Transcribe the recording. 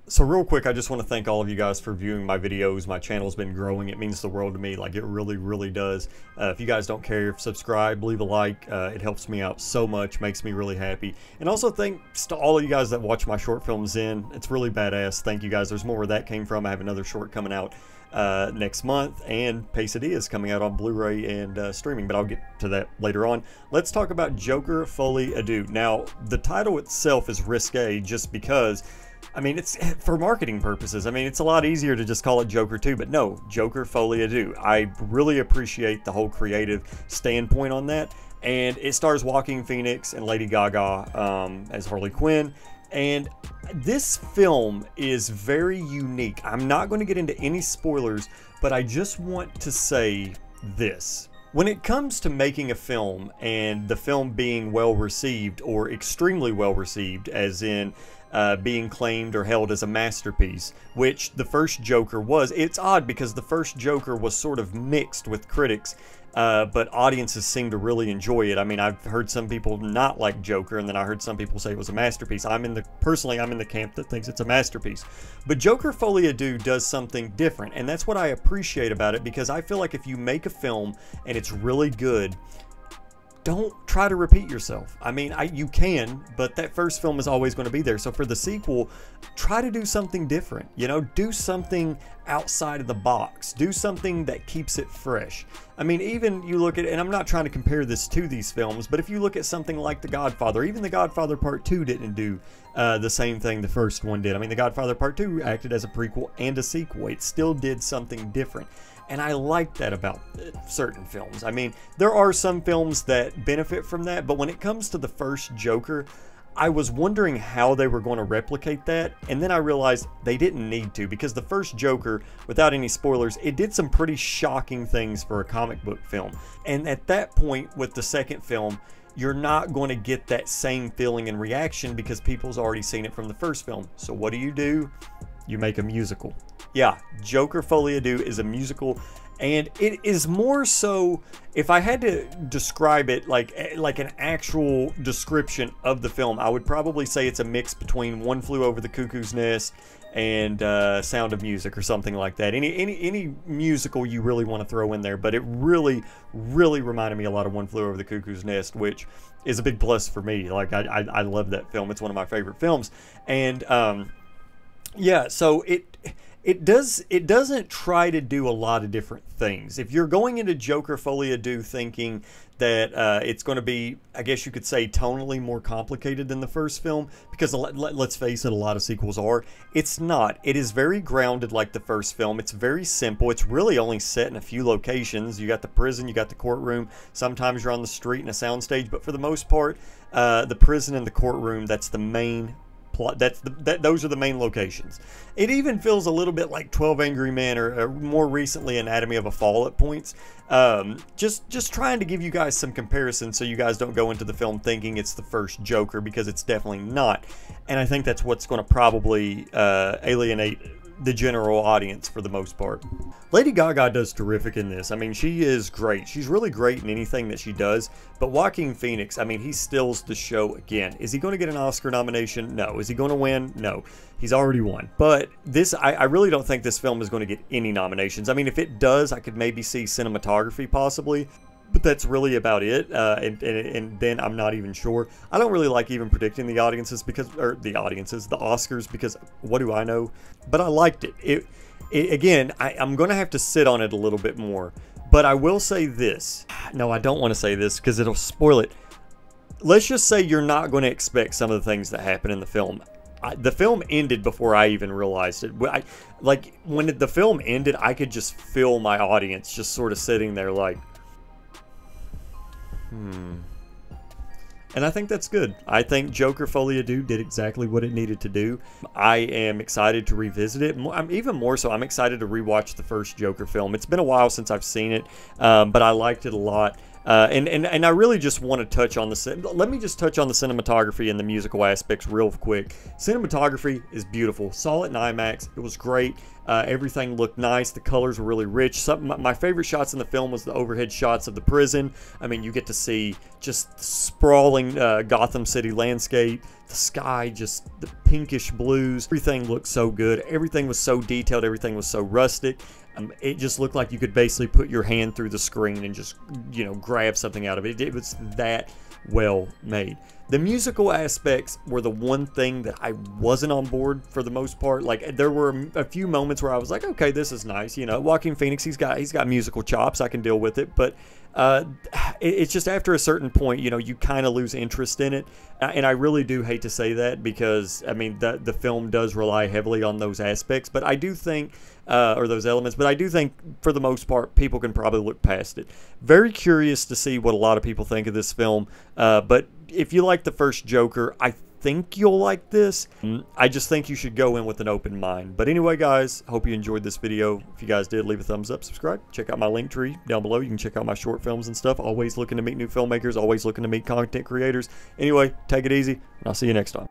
So real quick, I just want to thank all of you guys for viewing my videos. My channel's been growing. It means the world to me. Like, it really, really does. If you guys don't care, subscribe, leave a like. It helps me out so much, makes me really happy. And also thanks to all of you guys that watch my short films in. It's really badass. Thank you guys. There's more where that came from. I have another short coming out next month, and Quesadilla is coming out on Blu-ray and streaming, but I'll get to that later on. Let's talk about Joker Folie à Deux. Now, the title itself is risque just because, I mean, it's for marketing purposes. I mean, it's a lot easier to just call it Joker 2, but no, Joker Folie à Deux. I really appreciate the whole creative standpoint on that. And it stars Joaquin Phoenix and Lady Gaga as Harley Quinn. And this film is very unique. I'm not going to get into any spoilers, but I just want to say this. When it comes to making a film and the film being well received or extremely well received, as in being claimed or held as a masterpiece, which the first Joker was. It's odd because the first Joker was sort of mixed with critics, but audiences seem to really enjoy it. I mean, I've heard some people not like Joker, and then I heard some people say it was a masterpiece. Personally, I'm in the camp that thinks it's a masterpiece. But Joker Folie à Deux does something different, and that's what I appreciate about it, because I feel like if you make a film and it's really good, don't try to repeat yourself. I mean, you can, but that first film is always going to be there. So for the sequel, try to do something different. You know, do something outside of the box. Do something that keeps it fresh. I mean, even you look at, and I'm not trying to compare this to these films, but if you look at something like The Godfather, even The Godfather Part 2 didn't do the same thing the first one did. I mean, The Godfather Part 2 acted as a prequel and a sequel. It still did something different. And I like that about certain films. I mean, there are some films that benefit from that, but when it comes to the first Joker, I was wondering how they were going to replicate that, and then I realized they didn't need to, because the first Joker, without any spoilers, it did some pretty shocking things for a comic book film. And at that point, with the second film, you're not going to get that same feeling and reaction because people's already seen it from the first film. So what do? You make a musical. Yeah, Joker Folie à Deux is a musical, and it is more so, if I had to describe it like an actual description of the film, I would probably say it's a mix between One Flew Over the Cuckoo's Nest and Sound of Music or something like that. Any musical you really want to throw in there, but it really, really reminded me a lot of One Flew Over the Cuckoo's Nest, which is a big plus for me. Like, I love that film. It's one of my favorite films. And yeah, so it doesn't try to do a lot of different things. If you're going into Joker Folie à Deux thinking that it's going to be, I guess you could say, tonally more complicated than the first film, because let's face it, a lot of sequels are, it's not. It is very grounded like the first film. It's very simple. It's really only set in a few locations. You got the prison, you got the courtroom. Sometimes you're on the street in a soundstage, but for the most part, the prison and the courtroom, that's the main plot. Those are the main locations. It even feels a little bit like 12 Angry Men or more recently Anatomy of a Fall at points. Just trying to give you guys some comparisons so you guys don't go into the film thinking it's the first Joker, because it's definitely not. And I think that's what's going to probably alienate the general audience for the most part. Lady Gaga does terrific in this. I mean, she is great. She's really great in anything that she does. But Joaquin Phoenix, I mean, he steals the show again. Is he going to get an Oscar nomination? No. Is he going to win? No. He's already won. But this, I really don't think this film is going to get any nominations. I mean, if it does, I could maybe see cinematography possibly. But that's really about it, and then I'm not even sure. I don't really like even predicting the audiences, because, or the Oscars, because what do I know? But I liked it. Again, I'm going to have to sit on it a little bit more. But I will say this. No, I don't want to say this because it'll spoil it. Let's just say you're not going to expect some of the things that happen in the film. The film ended before I even realized it. Like, when the film ended, I could just feel my audience just sort of sitting there like, And I think that's good. I think Joker Folie à Deux did exactly what it needed to do. I am excited to revisit it. I'm even more so, I'm excited to rewatch the first Joker film. It's been a while since I've seen it, but I liked it a lot. And I really just want to touch on let me just touch on the cinematography and the musical aspects real quick. Cinematography is beautiful. Saw it in Imax. It was great. Everything looked nice. The colors were really rich. My favorite shots in the film was the overhead shots of the prison. I mean, you get to see just sprawling Gotham City landscape. the sky, just the pinkish blues. Everything looked so good. Everything was so detailed. Everything was so rustic. It just looked like you could basically put your hand through the screen and just, you know, grab something out of it. It was that well made. The musical aspects were the one thing that I wasn't on board for the most part. Like, there were a few moments where I was like, okay, this is nice. You know, Joaquin Phoenix, he's got musical chops. I can deal with it. But it's just after a certain point, you know, you kind of lose interest in it. And I really do hate to say that, because, I mean, the film does rely heavily on those aspects. But I do think, or those elements, but I do think for the most part, people can probably look past it. Very curious to see what a lot of people think of this film. But if you like the first Joker, I think you'll like this. I just think you should go in with an open mind. But anyway, guys, hope you enjoyed this video. If you guys did, leave a thumbs up, subscribe, check out my link tree down below. You can check out my short films and stuff. Always looking to meet new filmmakers, always looking to meet content creators. Anyway, take it easy, and I'll see you next time.